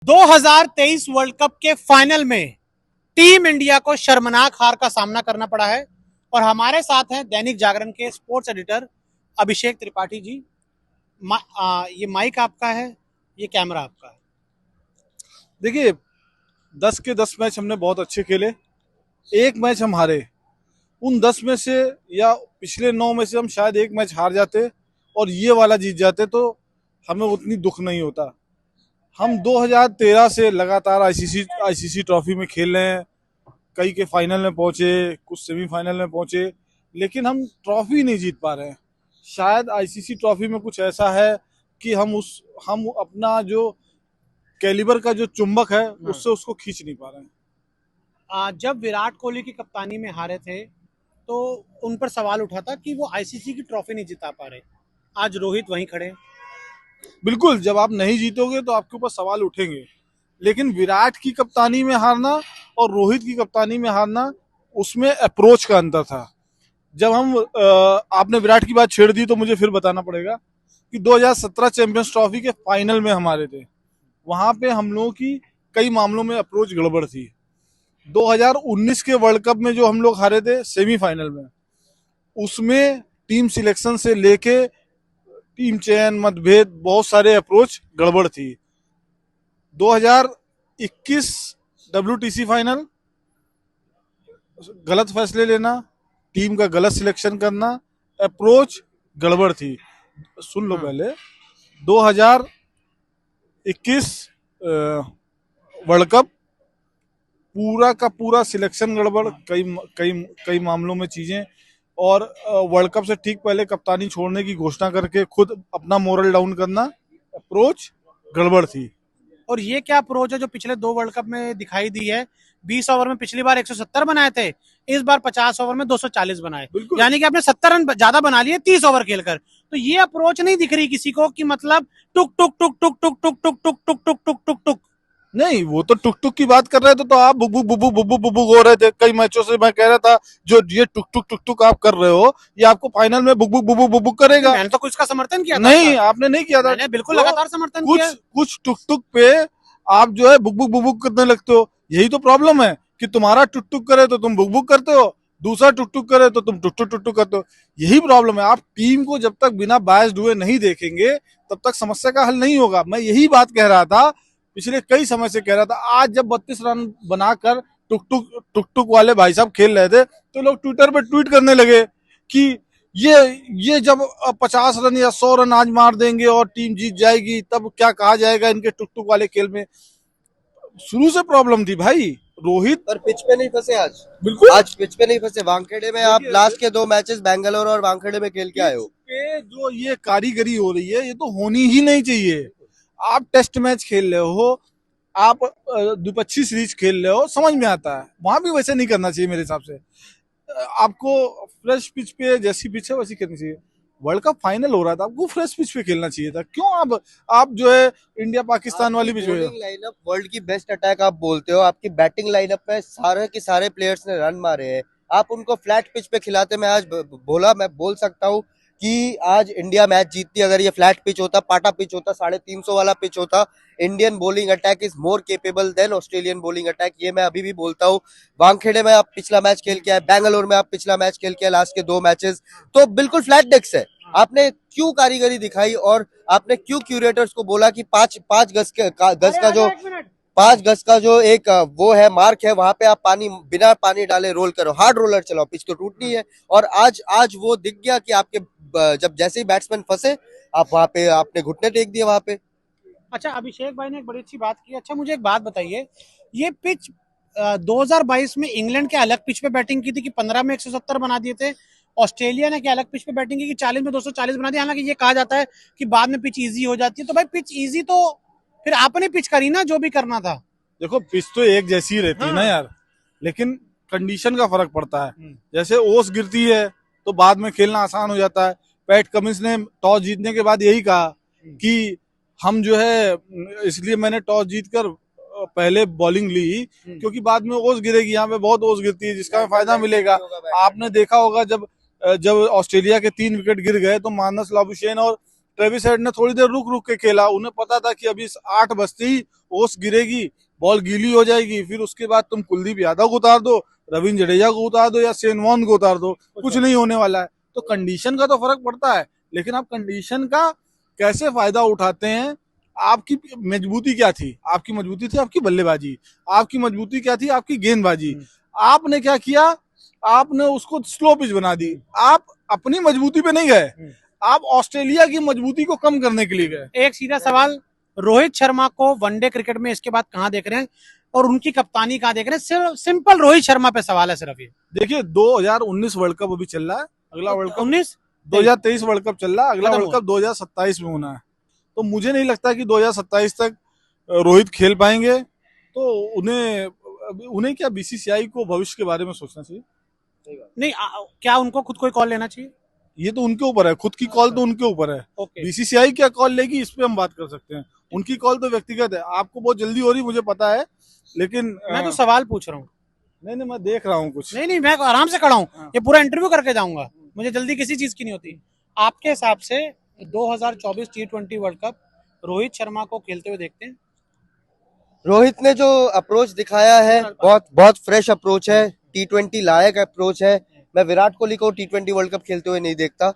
2023 world cup के final में team India को शर्मनाक हार का सामना करना पड़ा है और हमारे साथ हैं दैनिक जागरण के स्पोर्ट्स एडिटर अभिषेक त्रिपाठी जी। ये माइक आपका है, ये कैमरा आपका है। देखिए, 10 के 10 मैच हमने बहुत अच्छे खेले। एक मैच हम हारे। उन 10 में से या पिछले 9 में से हम शायद एक मैच हार जाते और ये वाला जीत जाते तो हमें उतनी दुख नहीं होता। हम 2013 से लगातार आईसीसी ट्रॉफी में खेल रहे हैं। कई के फाइनल में पहुंचे, कुछ सेमीफाइनल में पहुंचे, लेकिन हम ट्रॉफी नहीं जीत पा रहे हैं। शायद आईसीसी ट्रॉफी में कुछ ऐसा है कि हम अपना जो कैलिबर का जो चुंबक है उससे उसको खींच नहीं पा रहे हैं। जब विराट कोहली की कप्तानी में हारे थे तो उन पर सवाल उठा था कि वो आईसीसी की ट्रॉफी नहीं जिता पा रहे। आज रोहित वहीं खड़े हैं। बिल्कुल, जब आप नहीं जीतोगे तो आपके ऊपर सवाल उठेंगे, लेकिन विराट की कप्तानी में हारना और रोहित की कप्तानी में हारना, उसमें अप्रोच का अंतर था। जब हम आपने विराट की बात छेड़ दी तो मुझे फिर बताना पड़ेगा कि 2017 चैंपियंस ट्रॉफी के फाइनल में हमारे थे। वहां पे हम लोगों की कई मामलों में अप्रोच गड़बड़ थी। 2019 के वर्ल्ड कप में जो हम लोग हारे थे सेमीफाइनल में, उसमें टीम सिलेक्शन से लेके टीम चयन, मतभेद, बहुत सारे अप्रोच गड़बड़ थी। 2021 WTC फाइनल, गलत फैसले लेना, टीम का गलत सिलेक्शन करना, अप्रोच गड़बड़ थी। सुन लो पहले, 2021 वर्ल्ड कप पूरा का पूरा सिलेक्शन गड़बड़, कई कई कई मामलों में चीजें, और वर्ल्ड कप से ठीक पहले कप्तानी छोड़ने की घोषणा करके खुद अपना मोरल डाउन करना, अप्रोच गड़बड़ थी। और ये क्या अप्रोच है जो पिछले 2 वर्ल्ड कप में दिखाई दी है। 20 ओवर में पिछली बार 170 बनाए थे, इस बार 50 ओवर में 240 बनाए, यानी कि आपने 70 रन ज्यादा बना लिए 30 ओवर खेलकर। तो ये अप्रोच नहीं दिख रही किसी को कि मतलब टुक टुक टुक टुक टुक टुक टुक टुक टुक टुक टुक टुक टुक। नहीं, वो तो टुक टुक की बात कर रहे थे तो आप book book book book book book हो रहे थे। कई मैचों से मैं कह रहा था जो ये टुक टुक टुक टुक आप कर रहे हो, ये आपको फाइनल में book book book book book करेगा। मैंने तो कुछ का समर्थन किया था। नहीं, आपने नहीं किया था। मैंने बिल्कुल लगातार समर्थन कुछ किया। कुछ टुक टुक पे आप जो है बुक बुक बुक बुक करने लगते हो। यही तो प्रॉब्लम है कि तुम्हारा टुक टुक करे तो तुम बुक बुक करते हो, दूसरा टुक टुक करे तो तुम टुक टुक टुक टुक करते हो। यही प्रॉब्लम है। आप टीम को जब तक बिना बायस्ड हुए नहीं देखेंगे तब तक समस्या का हल नहीं होगा। मैं यही बात कह रहा था, पिछले कई समय से कह रहा था। आज जब 32 रन बनाकर टुक टुक वाले भाई साहब खेल रहे थे तो लोग ट्विटर पे ट्वीट करने लगे कि ये जब 50 रन या 100 रन आज मार देंगे और टीम जीत जाएगी तब क्या कहा जाएगा इनके टुक टुक वाले खेल में। शुरू से प्रॉब्लम थी भाई। रोहित पर पिच पे नहीं फंसे आज। बिल्कुल आज पिच पे नहीं फंसे। वानखेड़े में आप लास्ट के 2 मैचेस बैंगलोर और वानखेड़े में खेल के आए हो। पे जो ये कारीगरी हो रही है ये तो होनी ही नहीं चाहिए। आप टेस्ट मैच खेल रहे हो, आप द्विपक्षीय सीरीज खेल रहे हो, समझ में आता है। वहां भी वैसे नहीं करना चाहिए मेरे हिसाब से। आपको फ्रेश पिच पे, जैसी पिच है वैसी करनी चाहिए। वर्ल्ड कप फाइनल हो रहा था, आपको फ्रेश पिच पे खेलना चाहिए था। क्यों आप जो है इंडिया पाकिस्तान वाली पिच पे। लाइनअप वर्ल्ड की बेस्ट अटैक आप बोलते हो। आपकी बैटिंग लाइनअप में सारे के सारे प्लेयर्स ने रन मारे हैं। आप उनको फ्लैट पिच पे खिलाते। मैं आज मैं बोल सकता हूँ कि आज इंडिया मैच जीतती अगर ये फ्लैट पिच होता, पाटा पिच होता, 350 वाला पिच होता। Indian bowling attack is more capable than Australian bowling attack. ये मैं अभी भी बोलता हूँ। वानखेड़े में आप पिछला मैच खेल के आए, बैंगलोर में आप पिछला मैच खेल के आए, लास्ट के 2 मैचेस तो बिल्कुल फ्लैट डेक्स है। आपने क्यों कारीगरी दिखाई और आपने क्यों क्यूरेटर्स को बोला कि 5 गज का जो एक वो है मार्क है, वहां पे आप पानी बिना पानी डाले रोल करो, हार्ड रोलर चलाओ, पिच तो टूटनी है। और आज वो दिख गया कि आपके जब जैसे ही बैट्समैन फंसे आप वहां पे आपने घुटने टेक दिए वहां पे। अच्छा, अभिषेक भाई ने एक बड़ी अच्छी बात की। अच्छा, मुझे एक बात बताइए, ये पिच 2022 में इंग्लैंड के अलग पिच पे बैटिंग की थी कि 15 में 170 बना दिए थे। ऑस्ट्रेलिया ने क्या अलग पिच पे बैटिंग की कि 40 में 240 बना दिया। हालांकि ये कहा जाता है कि बाद में पिच इजी हो जाती है। तो भाई पिच इजी तो फिर आपने पिच करी ना जो भी करना था। देखो, पिच तो एक जैसी ही रहती है ना यार, लेकिन कंडीशन का फर्क पड़ता है। जैसे ओस गिरती है तो बाद में खेलना आसान हो जाता है। पैट कमिंस ने टॉस जीतने के बाद यही कहा कि हम जो है, इसलिए मैंने टॉस जीतकर पहले बॉलिंग ली क्योंकि बाद में ओस गिरेगी। यहाँ पे बहुत ओस गिरती है जिसका फायदा मिलेगा। आपने देखा होगा जब जब ऑस्ट्रेलिया के 3 विकेट गिर गए तो मानस लाबुशेन और ट्रेविस हेड ने थोड़ी देर रुक रुक के खेला। उन्हें पता था कि अभी 8 बजते ही ओस गिरेगी, बॉल गीली हो जाएगी, फिर उसके बाद तुम कुलदीप यादव को उतार दो, रविंद्र जडेजा को उतार दो या शेन वॉर्न को उतार दो, कुछ नहीं होने वाला है। तो कंडीशन का तो फर्क पड़ता है, लेकिन आप कंडीशन का कैसे फायदा उठाते हैं। आपकी मजबूती क्या थी? आपकी मजबूती थी आपकी बल्लेबाजी, आपकी मजबूती क्या थी? आपकी गेंदबाजी। आपने क्या किया? आपने उसको स्लो पिच बना दी। आप अपनी मजबूती पे नहीं गए, आप ऑस्ट्रेलिया की मजबूती को कम करने के लिए गए। एक सीधा सवाल, रोहित शर्मा को वनडे क्रिकेट में इसके बाद कहां देख रहे हैं और उनकी कप्तानी कहां देख रहे हैं? सिर्फ सिंपल रोहित शर्मा पे सवाल है सिर्फ ये। देखिए 2019 वर्ल्ड कप अभी चल रहा है, अगला वर्ल्ड कप 19 2023 वर्ल्ड कप चल रहा है, अगला खत्म वर्ल्ड कप 2027 में होना है। तो मुझे नहीं लगता कि 2027 तक रोहित खेल पाएंगे। तो उन्हें क्या बीसीसीआई को भविष्य के बारे में सोचना चाहिए। नहीं, क्या उनको खुद कोई कॉल लेना चाहिए? ये तो उनके ऊपर है, खुद की कॉल तो उनके ऊपर है। ओके, बीसीसीआई क्या कॉल लेगी इस पे हम बात कर सकते हैं, उनकी कॉल तो व्यक्तिगत है। आपको बहुत जल्दी हो रही मुझे पता है, लेकिन मैं तो सवाल पूछ रहा हूँ। नहीं मैं देख रहा हूँ कुछ। नहीं, मैं आराम से खड़ा हूँ, हाँ। ये पूरा इंटरव्यू करके जाऊंगा, मुझे जल्दी किसी चीज की नहीं होती। आपके हिसाब से 2024 T20 world cup Rohit Sharma को खेलते हुए देखते हैं? रोहित ने जो अप्रोच दिखाया है बहुत बहुत फ्रेश अप्रोच है, T20 लायक अप्रोच है। मैं विराट कोहली को T20 वर्ल्ड कप खेलते हुए नहीं देखता,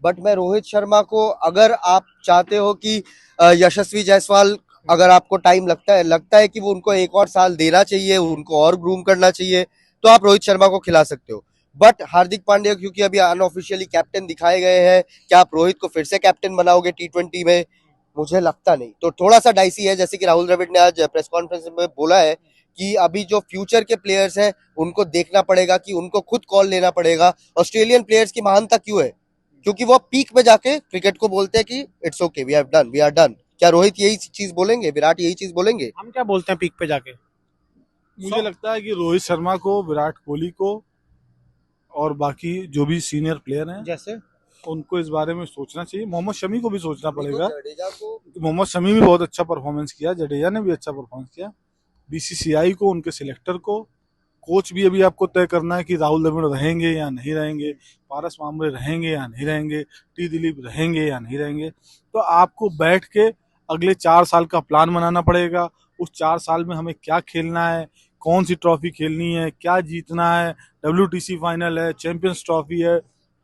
बट मैं रोहित शर्मा को, अगर आप चाहते हो कि यशस्वी जायसवाल, अगर आपको टाइम लगता है कि वो उनको एक और साल देना चाहिए, उनको और ग्रूम करना चाहिए, तो आप रोहित शर्मा को खिला सकते हो। बट हार्दिक पांड्या क्योंकि अभी अनऑफिशियली कैप्टन दिखाए गए हैं, क्या आप रोहित को फिर से कैप्टन बनाओगे T20 में? मुझे लगता नहीं। तो थोड़ा सा डाइसी है, जैसे कि राहुल द्रविड़ ने आज प्रेस कॉन्फ्रेंस में बोला है कि अभी जो फ्यूचर के प्लेयर्स हैं उनको देखना पड़ेगा, कि उनको खुद कॉल लेना पड़ेगा। ऑस्ट्रेलियन प्लेयर्स की महानता क्यों है? क्योंकि वो पीक में जाके क्रिकेट को बोलते हैं कि it's okay, we are done. क्या रोहित यही चीज बोलेंगे? विराट यही चीज बोलेंगे? हम क्या बोलते हैं पीक पे जाके? मुझे लगता है कि रोहित शर्मा को, विराट कोहली को और बाकी जो भी सीनियर प्लेयर हैं जैसे उनको इस बारे में सोचना चाहिए। मोहम्मद शमी को भी सोचना पड़ेगा। जडेजा को, मोहम्मद शमी भी बहुत अच्छा परफॉर्मेंस किया, जडेजा ने भी अच्छा परफॉर्मेंस किया। बीसीसीआई को, उनके सिलेक्टर को, कोच भी अभी आपको तय करना है कि राहुल द्रविड़ रहेंगे या नहीं रहेंगे, पारस मामरे रहेंगे या नहीं रहेंगे, टी दिलीप रहेंगे या नहीं रहेंगे। तो आपको बैठ के अगले 4 साल का प्लान बनाना पड़ेगा। उस 4 साल में हमें क्या खेलना है, कौन सी ट्रॉफी खेलनी है, क्या जीतना है। WTC फाइनल है, चैंपियंस ट्रॉफी है,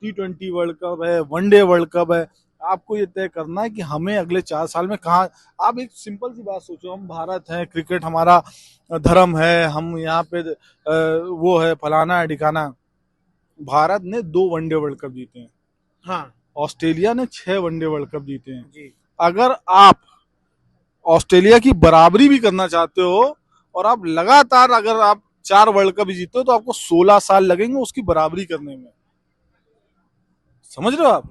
T20 वर्ल्ड कप है, वनडे वर्ल्ड कप है। आपको ये तय करना है कि हमें अगले 4 साल में कहाँ। आप एक सिंपल सी बात सोचो, हम भारत हैं, क्रिकेट हमारा धर्म है, हम यहाँ पे वो है, फलाना है ठिकाना। भारत ने 2 वनडे वर्ल्ड कप जीते हैं, हाँ ऑस्ट्रेलिया ने 6 वनडे वर्ल्ड कप जीते हैं। जी, अगर आप ऑस्ट्रेलिया की बराबरी भी करना चाहते हो और आप लगातार, अगर आप 4 वर्ल्ड कप जीते हो, तो आपको 16 साल लगेंगे उसकी बराबरी करने में। समझ रहे हो आप?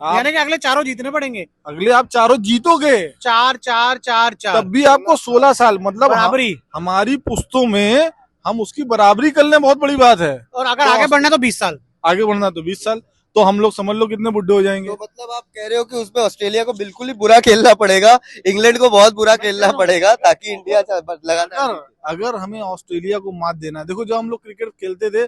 यानी कि अगले चारों जीतने पड़ेंगे। अगले आप चारों जीतोगे, 4 4 4 4 तब भी आपको 16 साल, मतलब बराबरी। हमारी पुश्तों में हम उसकी बराबरी कर लें, बहुत बड़ी बात है। और अगर तो आगे बढ़ना तो 20 साल। आगे बढ़ना तो 20 साल। तो हम लोग समझ लो कितने बुढ़े हो जाएंगे। तो मतलब आप कह रहे हो कि उसमें ऑस्ट्रेलिया को बिल्कुल ही बुरा खेलना पड़ेगा, इंग्लैंड को बहुत बुरा खेलना पड़ेगा, ताकि इंडिया लगातार। अगर हमें ऑस्ट्रेलिया को मात देना है, देखो जब हम लोग क्रिकेट खेलते थे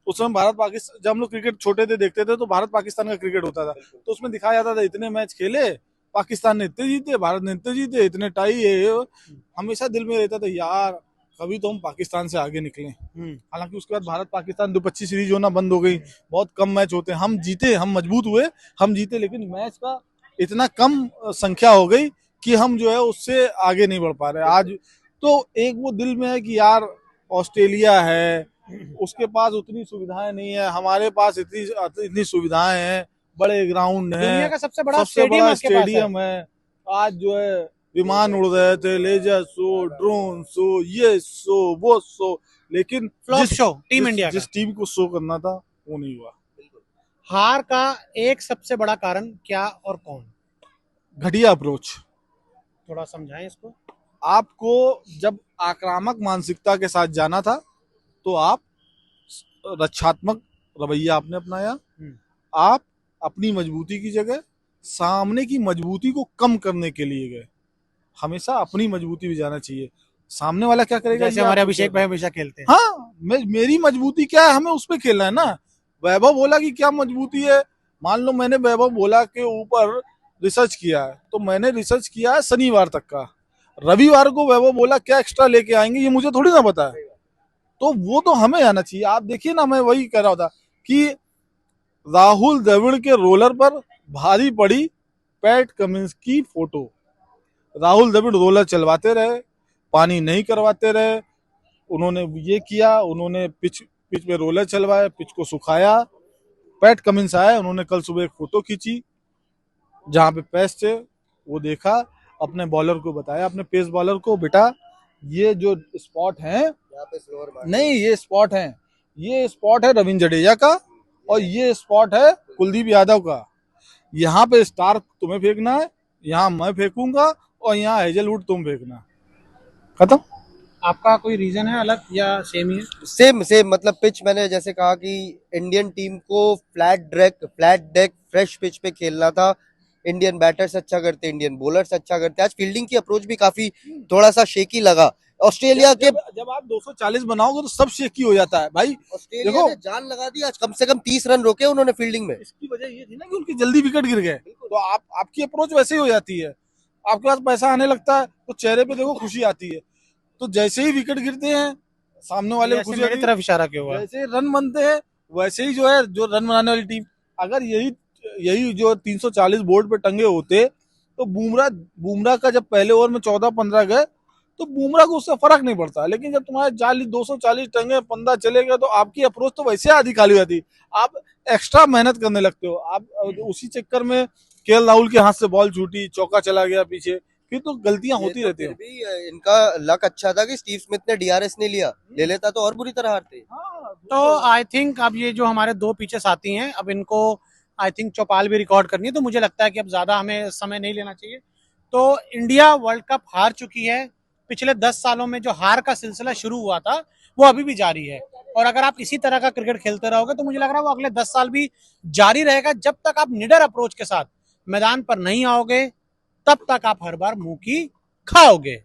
उस समय भारत पाकिस्तान, जब हम लोग क्रिकेट छोटे थे देखते थे, तो भारत पाकिस्तान का क्रिकेट होता था, तो उसमें दिखाया जाता था इतने मैच खेले, पाकिस्तान ने इतने जीते, भारत ने इतने जीते, इतने टाई है। हमेशा दिल में रहता था यार कभी तो हम पाकिस्तान से आगे निकले। हालांकि उसके बाद भारत पाकिस्तान 2-25 सीरीज होना बंद हो गई, बहुत कम मैच होते हैं। हम जीते, हम मजबूत हुए, हम जीते, लेकिन मैच का इतना कम संख्या हो गई कि हम जो है उससे आगे नहीं बढ़ पा रहे आज। तो एक वो दिल में है कि यार ऑस्ट्रेलिया है, उसके पास उतनी सुविधाएं नहीं है, हमारे पास इतनी सुविधाएं हैं, बड़े ग्राउंड दुनिया हैं, का सबसे बड़ा सबसे बड़ा आपके पास है। स्टेडियम है। आज जो है विमान उड़ रहे थे, लेजर शो, ड्रोन शो, ये शो, वो शो, लेकिन फ्लॉप शो टीम इंडिया जिस टीम को शो करना था वो नहीं हुआ। हार का एक सबसे बड़ा कारण क्या और कौन? घटिया अप्रोच। थोड़ा समझाएं इसको। आपको जब आक्रामक मानसिकता के साथ जाना था तो आप रक्षात्मक रवैया आपने अपनाया। आप अपनी मजबूती की जगह सामने की मजबूती को कम करने के लिए गए। हमेशा अपनी मजबूती भी जाना चाहिए, सामने वाला क्या करेगा। जैसे हमारे अभिषेक भाई हमेशा खेलते हैं। हाँ, मेरी मजबूती क्या है, हमें उस पर खेलना है ना। वैभव बोला कि क्या मजबूती है, मान लो मैंने वैभव बोला के ऊपर रिसर्च किया है, तो मैंने रिसर्च किया है शनिवार तक का। रविवार को वैभव बोला क्या एक्स्ट्रा लेके आएंगे ये मुझे थोड़ी ना पता है, तो वो तो हमें आना चाहिए। आप देखिए ना, मैं वही कह रहा था कि राहुल द्रविड़ के रोलर पर भारी पड़ी पैट कमिंस की फोटो। राहुल द्रविड़ रोलर चलवाते रहे, पानी नहीं करवाते रहे, उन्होंने ये किया, उन्होंने पिच पिच पे रोलर चलवाया, पिच को सुखाया। पैट कमिंस आए, उन्होंने कल सुबह एक फोटो खींची जहां पे पेस थे, वो देखा, अपने बॉलर को बताया, अपने पेस बॉलर को, बेटा ये जो स्पॉट है, यहाँ पे स्लोअर मार नहीं ये स्पॉट है, ये स्पॉट है रविंद्र जडेजा का और ये स्पॉट है कुलदीप यादव का। यहाँ पे स्टार तुम्हें फेंकना है, यहाँ मैं फेंकूंगा और यहाँ हेजलवुड तुम फेंकना, खत्म। आपका कोई रीजन है अलग या सेम ही है? सेम सेम मतलब पिच मैंने जैसे कहा कि इंडियन टीम को फ्लैट डेक फ्रेश पिच पे खेलना था। इंडियन बैटर्स अच्छा करते, इंडियन बॉलर्स अच्छा करते। आज फील्डिंग की अप्रोच भी काफी थोड़ा सा शेकी लगा ऑस्ट्रेलिया के। जब आप 240 बनाओगे तो सब शेकी हो जाता है भाई। ऑस्ट्रेलिया देखो ने जान लगा दी, आज कम से कम 30 रन रोके उन्होंने फील्डिंग में। इसकी वजह ये थी ना कि उनकी जल्दी विकेट गिर गए, तो आपकी अप्रोच वैसे ही हो जाती है। आपके पास पैसा आने लगता है तो चेहरे पे देखो खुशी आती है, तो जैसे ही विकेट गिरते हैं सामने वाले को ऐसे खुशी मेरी आती है, तरफ इशारा क्यों हुआ? जैसे ही रन बनते हैं वैसे ही जो है, जो रन बनाने वाली टीम, अगर यही यही जो 340 बोर्ड पे टंगे होते तो बुमराह बुमराह का जब पहले ओवर में 14-15 गए तो बुमराह को उससे फर्क नहीं पड़ता। लेकिन जब तुम्हारे 240 टंगे 15 चले गए तो आपकी अप्रोच तो वैसे आधी खाली हो जाती, आप एक्स्ट्रा मेहनत करने लगते हो। आप उसी चक्कर में केएल राहुल के हाथ से बॉल छूटी, चौका चला गया पीछे, फिर तो गलतियां होती रहती फिर हैं। भी इनका लक अच्छा था कि स्टीव स्मिथ ने डीआरएस नहीं लिया, ले लेता तो और बुरी तरह हारते। तो आई थिंक अब ये जो हमारे दो पिचेस आती हैं, अब इनको आई थिंक चौपाल भी रिकॉर्ड करनी है, तो मुझे लगता है कि अब ज्यादा हमें समय नहीं लेना चाहिए। तो इंडिया वर्ल्ड कप हार चुकी है। पिछले 10 सालों में जो हार का सिलसिला शुरू हुआ था वो अभी भी जारी है, और अगर आप इसी तरह का क्रिकेट खेलते रहोगे तो मुझे लग रहा है वो अगले 10 साल भी जारी रहेगा। जब तक आप निडर अप्रोच के साथ मैदान पर नहीं आओगे तब तक आप हर बार मुंह की खाओगे।